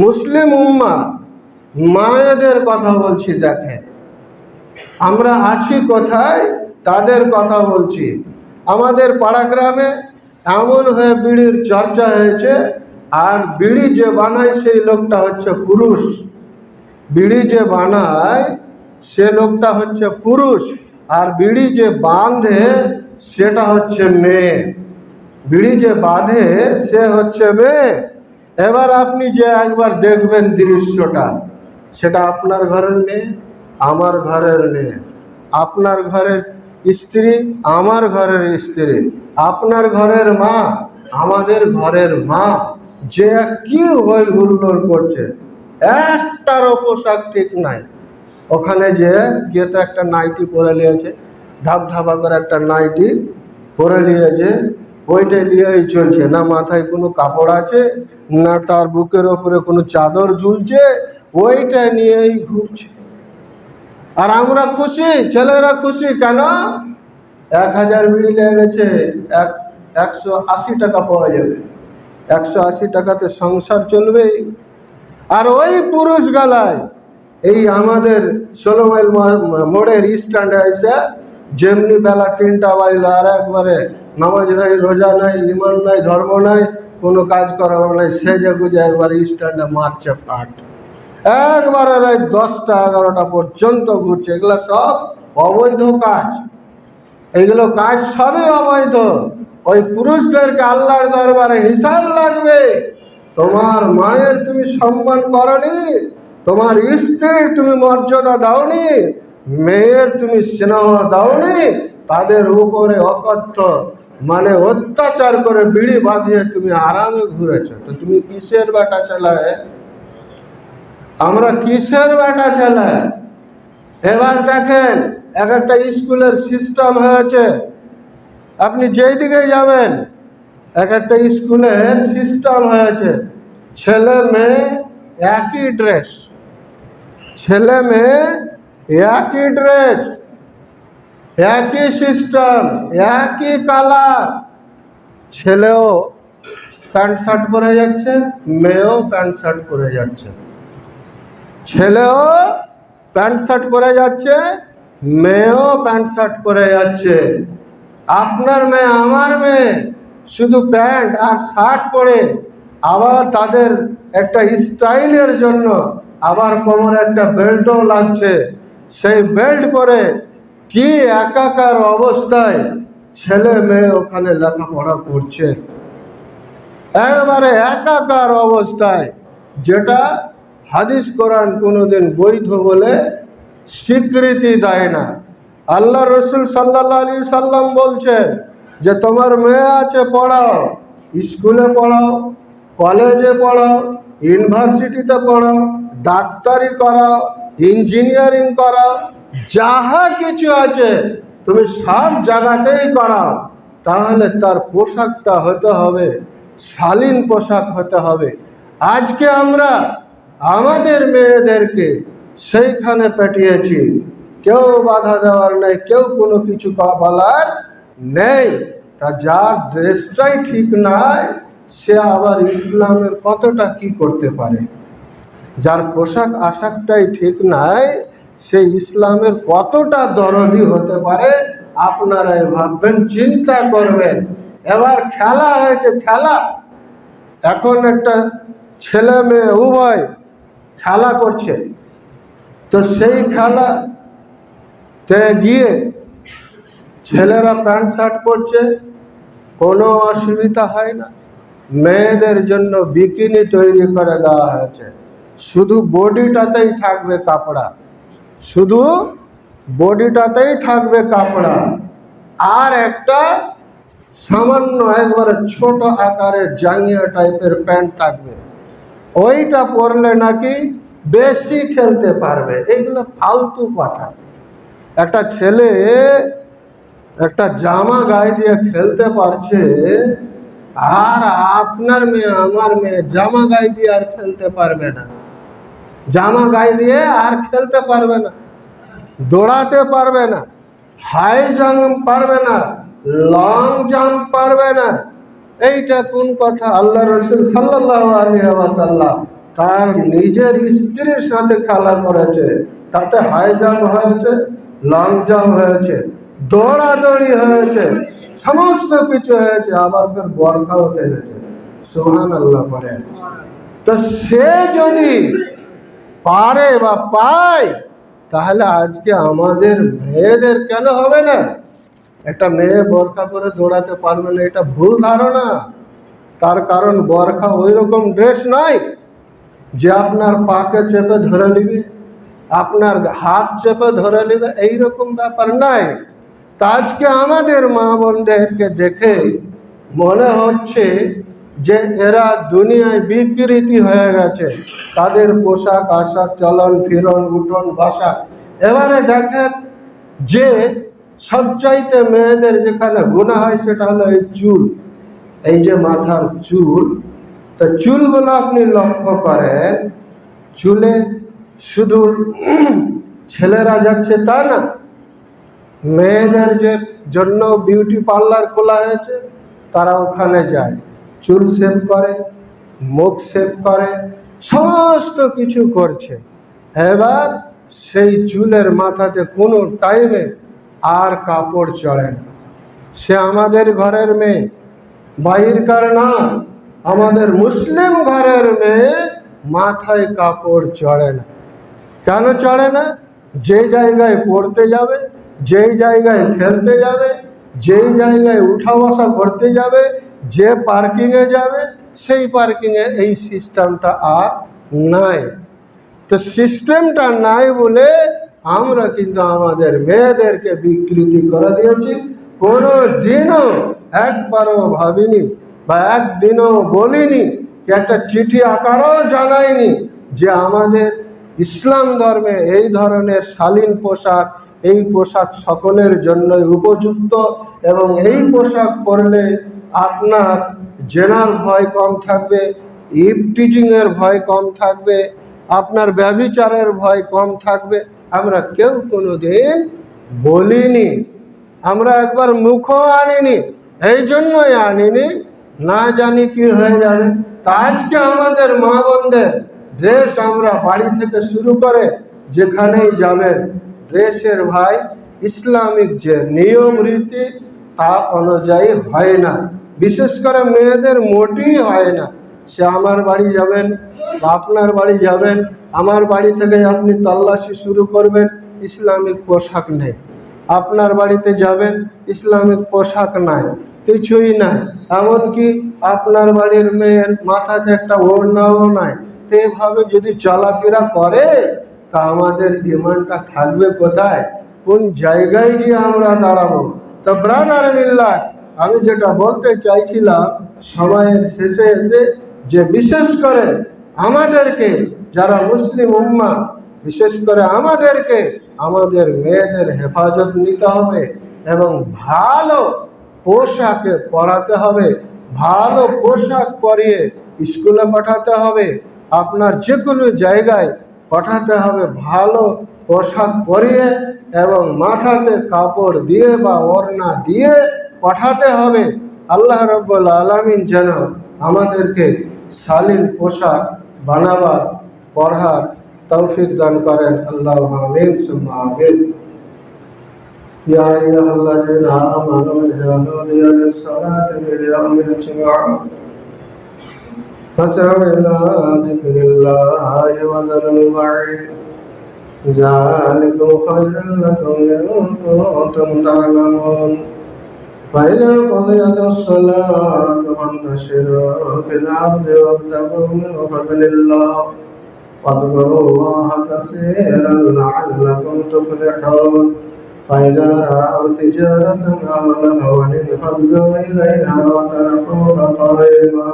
মুসলিম উম্মা মায়েদের কথা বলছি। দেখেন আমরা আছি কোথায়, তাদের কথা বলছি। আমাদের পাড়া গ্রামে এমন হয়ে বিড়ির চর্চা হয়েছে, আর বিড়ি যে বানায় সেই লোকটা হচ্ছে পুরুষ। বিড়ি যে বানায় সে লোকটা হচ্ছে পুরুষ, আর বিড়ি যে বাঁধে সেটা হচ্ছে মেয়ে। বিড়ি যে বাঁধে সে হচ্ছে মেয়ে। এবার আপনি যে একবার দেখবেন দৃশ্যটা, সেটা আপনার ঘরের মেয়ে, আমার ঘরের মেয়ে, আপনার ঘরের স্ত্রী, আমার ঘরের স্ত্রী, আপনার ঘরের মা, আমাদের ঘরের মা, যে কি হই হুল্লোড় করছে, একটারও পোশাক ঠিক নাই। ওখানে যে গিয়ে তো একটা নাইটি পরে নিয়েছে, ঢাপঢাপা করে একটা নাইটি পরে নিয়েছে, ওইটা নিয়েই চলছে। না মাথায় কোনো কাপড় আছে, না তার বুকের ওপরে কোনো চাদর ঝুলছে, ওইটা নিয়েই ঘুরছে। আর আমরা খুশি, ছেলেরা খুশি কেন? 1000 বিড়ি লেগে গেছে, 180 টাকা পাওয়া যাবে, 180 টাকাতে সংসার চলবে। আর ওই পুরুষ গালায় এই আমাদের 16 মাইল মোড়ের স্ট্যান্ডে এসে যেমনি বেলা 3টা বাজলো, আর একবারে নামাজ নাই, রোজা নাই, ইমান নাই, ধর্ম নাই, কোনো কাজ করার নাই, সেজে গুজে একবার স্ট্যান্ডে মারছে পাট। একবারে রাত 10টা 11টা পর্যন্ত ঘুরছে। এগুলো সব অবৈধ কাজ, এগুলো কাজ সবই অবৈধ। ওই পুরুষদেরকে আল্লাহর দরবারে হিসাব লাগবে। তোমার মায়ের তুমি সম্মান করনি, তোমার স্ত্রীর তুমি মর্যাদা দাওনি, মেয়ের তুমি স্নেহ দাওনি, তাদের উপরে অকথ্য মানে অত্যাচার করে বিড়ি বাঁধিয়ে তুমি আরামে ঘুরেছো। তো তুমি কিসের বেটা ছেলে? আমরা কিসের বেটা ছেলে? এবার দেখেন এক একটা স্কুলের সিস্টেম হয়েছে, আপনি যেই দিকে যাবেন এক একটা স্কুলের সিস্টেম হয়েছে, ছেলে মেয়ে একই ড্রেস, ছেলে মেয়ে একই ড্রেস, একই সিস্টেম, একই কালার। ছেলেও প্যান্ট শার্ট পরে যাচ্ছে, মেয়েও প্যান্ট শার্ট পরে যাচ্ছে। ছেলেও প্যান্ট শার্ট পরে যাচ্ছে, মেয়েও প্যান্ট শার্ট পরে যাচ্ছে। আপনার মেয়ে আমার মেয়ে শুধু প্যান্ট আর শার্ট পরে, আবার তাদের একটা স্টাইলের জন্য আবার কোমরে একটা বেল্টও লাগছে। সেই বেল্ট পরে কি একাকার অবস্থায় ছেলে মেয়ে ওখানে লেখাপড়া করছে, একবারে একাকার অবস্থায়, যেটা হাদিস কোরআন কোনোদিন বৈধ বলে স্বীকৃতি দেয় না। আল্লাহ রসুল সাল্লাল্লাহু আলাইহি সাল্লাম বলছেন যে তোমার মেয়ে আছে, পড়াও, স্কুলে পড়াও, কলেজে পড়াও, ইউনিভার্সিটিতে পড়াও, ডাক্তারি করাও, ইঞ্জিনিয়ারিং করাও, যাহা কিছু আছে তুমি সব জায়গাতেই করাও, তাহলে তার পোশাকটা হতে হবে শালীন পোশাক হতে হবে। আজকে আমরা আমাদের মেয়েদেরকে সেইখানে পাঠিয়েছি, কেউ বাধা দেওয়ার নেই, কেউ কোনো কিছু বলার নেই। তা যার ড্রেসটাই ঠিক নাই সে আবার ইসলামের কতটা কি করতে পারে? যার পোশাক আশাকটাই ঠিক নাই সে ইসলামের কতটা দরদি হতে পারে? আপনারাই ভাববেন, চিন্তা করবেন। এবার খেলা হয়েছে, খেলা এখন একটা ছেলে মেয়ে উভয় খেলা করছে, তো সেই খেলাতে গিয়ে ছেলেরা প্যান্ট শার্ট পরছে, কোনো অসুবিধা হয় না। মেয়েদের জন্য বিকিনি তৈরি করে দেওয়া হয়েছে, শুধু বডিটাতেই থাকবে কাপড়া, শুধু বডিটাতেই থাকবে কাপড়া, আর একটা সামান্য একবারে ছোট আকারের জাঙ্গিয়া টাইপের প্যান্ট থাকবে। ওইটা পরলে নাকি বেশি খেলতে পারবে। এইগুলো ফালতু কথা। একটা ছেলে একটা জামা গায়ে দিয়ে খেলতে পারছে, আর আপনার মেয়ে আমার মেয়ে জামা গায়ে দিয়ে আর খেলতে পারবে না, জামা গায়ে দিয়ে আর খেলতে পারবে না, দৌড়াতে পারবে না, হাই জাম্প পারবে না, লং জাম্প পারবে না। এইটা কোন কথা? আল্লাহ রসুল সাল্লাল্লাহু আলাইহি ওয়াসাল্লাম তার নিজের স্ত্রীর সাথে খেলা করেছে, তাতে হাই জাম্প হয়েছে, লং জাম্প হয়েছে, দৌড়াদৌড়ি হয়েছে, সমস্ত কিছু হয়েছে, আবার ফের বরখাও তেনেছে। সুবহানাল্লাহ পড়ে। তো সে যদি পারে বা পায়, তাহলে আজকে আমাদের মেয়েদের কেন হবে না? একটা মেয়ে বোরখা পরে দৌড়াতে পারবে না, এটা ভুল ধারণা। তার কারণ বোরখা ওই রকম ড্রেস নয় যে আপনার পাকে চেপে ধরে নিবে, আপনার হাত চেপে ধরে নিবে, এইরকম ব্যাপার নাই। তা আজকে আমাদের মা বোনদেরকে দেখে মনে হচ্ছে যে এরা দুনিয়ায় বিকৃতি হয়ে গেছে, তাদের পোশাক আশাক, চলন ফিরন, উঠন বসা। এবারে দেখেন যে সবচাইতে মেয়েদের যেখানে গুনাহ হয় সেটা হলো এই চুল, এই যে মাথার চুল। তো চুলগুলো আপনি লক্ষ্য করেন, চুলে শুধু ছেলেরা যাচ্ছে তা না, মেয়েদের যে জন্য বিউটি পার্লার খোলা হয়েছে তারা ওখানে যায়, চুল শেভ করে, মুখ শেভ করে, সমস্ত কিছু করছে। এবার সেই চুলের মাথাতে কোনো টাইমে আর কাপড় চড়ে না। সে আমাদের ঘরের মেয়ে, বাইরকার না, আমাদের মুসলিম ঘরের মেয়ে মাথায় কাপড় চড়ে না। কেন চড়ে না? যে জায়গায় পড়তে যাবে, যেই জায়গায় খেলতে যাবে, যেই জায়গায় উঠা বসা করতে যাবে, যে পার্কিংয়ে যাবে, সেই পার্কিংয়ে এই সিস্টেমটা আর নাই। তো সিস্টেমটা নাই বলে আমরা কিন্তু আমাদের মেয়েদেরকে বিকৃতি করে দিয়েছি। কোনো দিনও একবারও ভাবিনি বা একদিনও বলিনি, একটা চিঠি আকারও জানাইনি যে আমাদের ইসলাম ধর্মে এই ধরনের শালীন পোশাক, এই পোশাক সকলের জন্যই উপযুক্ত, এবং এই পোশাক পরলে আপনার জেনার ভয় কম থাকবে, ইভটিজিংয়ের ভয় কম থাকবে, আপনার ব্যভিচারের ভয় কম থাকবে। আমরা কেউ কোনোদিন বলিনি, আমরা একবার মুখও আনিনি। এই জন্যই আনিনি, না জানি কি হয়ে যাবে। তা আজকে আমাদের মা বোনদের ড্রেস আমরা বাড়ি থেকে শুরু করে যেখানেই যাবেন, ড্রেসের ভাই ইসলামিক যে নিয়ম রীতি তা অনুযায়ী হয় না। বিশেষ করে মেয়েদের মোটেই হয় না। সে আমার বাড়ি যাবেন বা আপনার বাড়ি যাবেন, আমার বাড়ি থেকে আপনি তল্লাশি শুরু করবেন, ইসলামিক পোশাক নেই। আপনার বাড়িতে যাবেন, ইসলামিক পোশাক নাই, কিছুই নাই। এমনকি আপনার বাড়ির মেয়ের মাথাতে একটা ওড়নাও নাই। তো এভাবে যদি চলাফেরা করে তা আমাদের ইমানটা থাকবে কোথায়? কোন জায়গায় গিয়ে আমরা দাঁড়াবো? তো ব্রাদার মিল্লাত, আমি যেটা বলতে চাইছিলাম সময়ের শেষে এসে, যে বিশেষ করে আমাদেরকে যারা মুসলিম উম্মাহ, বিশেষ করে আমাদেরকে আমাদের মেয়েদের হেফাজত নিতে হবে এবং ভালো পোশাকে পড়াতে হবে, ভালো পোশাক পরিয়ে স্কুলে পাঠাতে হবে, আপনার যে কোনো জায়গায় পাঠাতে হবে ভালো পোশাক পরিয়ে, এবং মাথাতে কাপড় দিয়ে বা ওড়না দিয়ে পাঠাতে হবে। আল্লাহ রাব্বুল আলামিন যেন আমাদেরকে শালীন পোশাক বানাবার, পড়ার তৌফিক দান করেন। আল্লাহুম্মা আমিন সুম্মা আমিন। ইয়া আইয়ুহাল্লাযীনা আমানু ইযা নুদিয়া লিস-সালাতি মিন ইয়াউমিল জুমআহ ফাসআউ ইলা যিকরিল্লাহি ওয়া যারুল বাই'আ যালিকুম খায়রুল লাকুম ইন কুনতুম তা'লামুন। فإذا قضيت الصلاة فانتشروا في الأرض وابتغوا من فضل الله واذكروا الله كثيرا لعلكم تفلحون. فإذا رأوا تجارة أو لهوا انفضوا إليها وتركوك قائما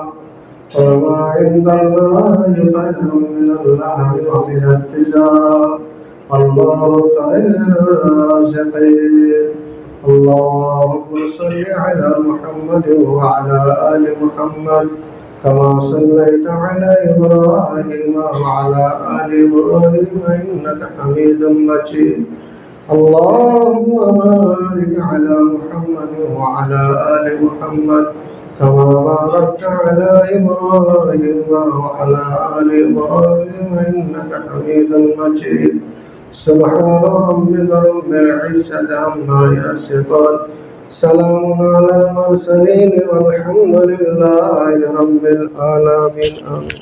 قل ما عند الله خير من اللهو ومن التجارة والله خير الرازقين. اللهم صل على محمد وعلى آل محمد كما صليت على إبراهيم وعلى آل إبراهيم إنك حميد مجيد. اللهم بارك على محمد وعلى آل محمد كما باركت على إبراهيم وعلى آل إبراهيم إنك حميد مجيد سبحان ربك رب العزة عما يصفون سلام على المرسلين والحمد لله رب العالمين آمين